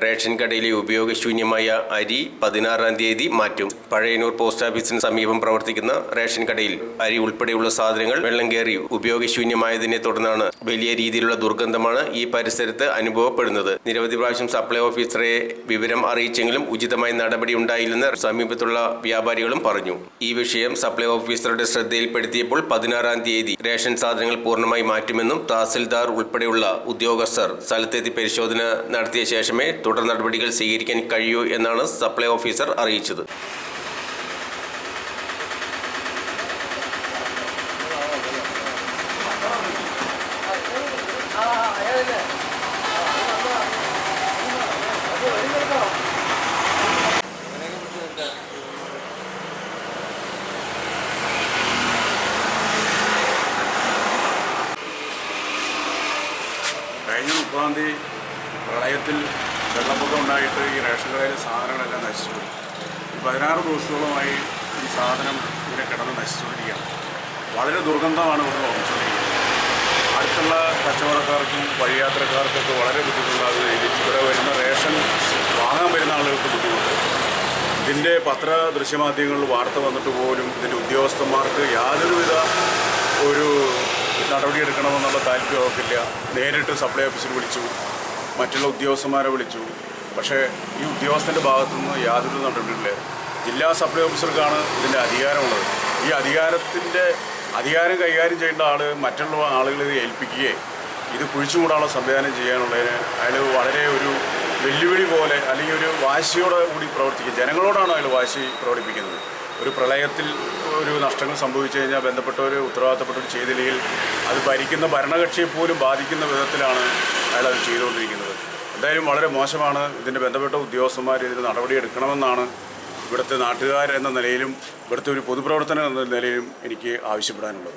Ration കടയിലെ ഉപയോഗശൂന്യമായ അരി 16-ാം തീയതി മാറ്റും. പഴയന്നൂർ പോസ്റ്റ് ഓഫീസിന് സമീപം പ്രവർത്തിക്കുന്ന റേഷൻ കടയിൽ അരി ഉൾപ്പെടെയുള്ള സാധനങ്ങൾ വെള്ളം കയറി ഉപയോഗശൂന്യമായതിനെ തുടർന്നാണ് വലിയ രീതിയിലുള്ള ദുർഗന്ധമാണ് ഈ പരിസരത്ത് അനുഭവപ്പെടുന്നത്. നിരവധി പ്രാവശ്യം സപ്ലൈ ഓഫീസറെ വിവരം അറിയിച്ചെങ്കിലും ഉചിതമായ നടപടി ഉണ്ടായില്ലെന്ന് സമീപത്തുള്ള വ്യാപാരികളും പറഞ്ഞു. ഈ വിഷയം സപ്ലൈ ഓഫീസറുടെ ശ്രദ്ധയിൽപ്പെടുത്തിയപ്പോൾ 16-ാം തീയതി റേഷൻ സാധനങ്ങൾ പൂർണ്ണമായി മാറ്റുമെന്നും തഹസിൽദാർ ഉൾപ്പെടെയുള്ള ഉദ്യോഗസ്ഥർ സ്ഥലത്തെത്തി പരിശോധന നടത്തിയ ശേഷമേ തുടർ നടപടികൾ സ്വീകരിക്കാൻ കഴിയൂ എന്നാണ് സപ്ലൈ ഓഫീസർ അറിയിച്ചത്. കഴിഞ്ഞ 30-ാം തീയതി പ്രളയത്തിൽ വെള്ളപ്പൊക്കം ഉണ്ടായിട്ട് ഈ റേഷൻ കടയിലെ സാധനങ്ങളെല്ലാം നശിച്ചുപോയി. 16 ദിവസത്തോളമായി ഈ സാധനം ഇങ്ങനെ കിടന്ന് നശിച്ചുകൊണ്ടിരിക്കുകയാണ്. വളരെ ദുർഗന്ധമാണ് ഇവിടെ വഹിച്ചുകൊണ്ടിരിക്കുന്നത്. അടുത്തുള്ള കച്ചവടക്കാർക്കും വഴിയാത്രക്കാർക്കൊക്കെ വളരെ ബുദ്ധിമുട്ടുണ്ടാകുകയും ഇവിടെ വരുന്ന റേഷൻ വാങ്ങാൻ വരുന്ന ആളുകൾക്ക് ബുദ്ധിമുട്ട്. ഇതിൻ്റെ ദൃശ്യമാധ്യമങ്ങളിൽ വാർത്ത വന്നിട്ട് പോലും ഇതിൻ്റെ ഉദ്യോഗസ്ഥന്മാർക്ക് യാതൊരുവിധ ഒരു നടപടിയെടുക്കണമെന്നുള്ള താല്പര്യം അവർക്കില്ല. നേരിട്ട് സപ്ലൈ ഓഫീസിൽ വിളിച്ചു, മറ്റുള്ള ഉദ്യോഗസ്ഥന്മാരെ വിളിച്ചു. പക്ഷേ ഈ ഉദ്യോഗസ്ഥൻ്റെ ഭാഗത്തുനിന്ന് യാതൊരു നടപടിയില്ല. ജില്ലാ സപ്ലൈ ഓഫീസർക്കാണ് ഇതിൻ്റെ അധികാരമുള്ളത്. ഈ അധികാരം കൈകാര്യം ചെയ്യേണ്ട മറ്റുള്ള ആളുകളെ ഏൽപ്പിക്കുകയും ഇത് കുഴിച്ചുകൂടാനുള്ള സംവിധാനം ചെയ്യാനുള്ളതിന് അയാൾ വളരെ ഒരു വെല്ലുവിളി പോലെ അല്ലെങ്കിൽ ഒരു വാശിയോടെ കൂടി പ്രവർത്തിക്കുക. ജനങ്ങളോടാണ് അയാൾ വാശി പ്രകടിപ്പിക്കുന്നത്. ഒരു പ്രളയത്തിൽ ഒരു നഷ്ടങ്ങൾ സംഭവിച്ചു കഴിഞ്ഞാൽ ഉത്തരവാദിത്തപ്പെട്ടവർ ചെയ്തില്ലെങ്കിൽ അത് ഭരിക്കുന്ന ഭരണകക്ഷിയെ പോലും ബാധിക്കുന്ന വിധത്തിലാണ് അയാൾ അത് ചെയ്തുകൊണ്ടിരിക്കുന്നത്. എന്തായാലും വളരെ മോശമാണ്. ഇതിൻ്റെ ബന്ധപ്പെട്ട ഉദ്യോഗസ്ഥന്മാർ ഇതിന് നടപടിയെടുക്കണമെന്നാണ് ഇവിടുത്തെ നാട്ടുകാരെന്ന നിലയിലും ഇവിടുത്തെ ഒരു പൊതുപ്രവർത്തനം എന്ന നിലയിലും എനിക്ക് ആവശ്യപ്പെടാനുള്ളത്.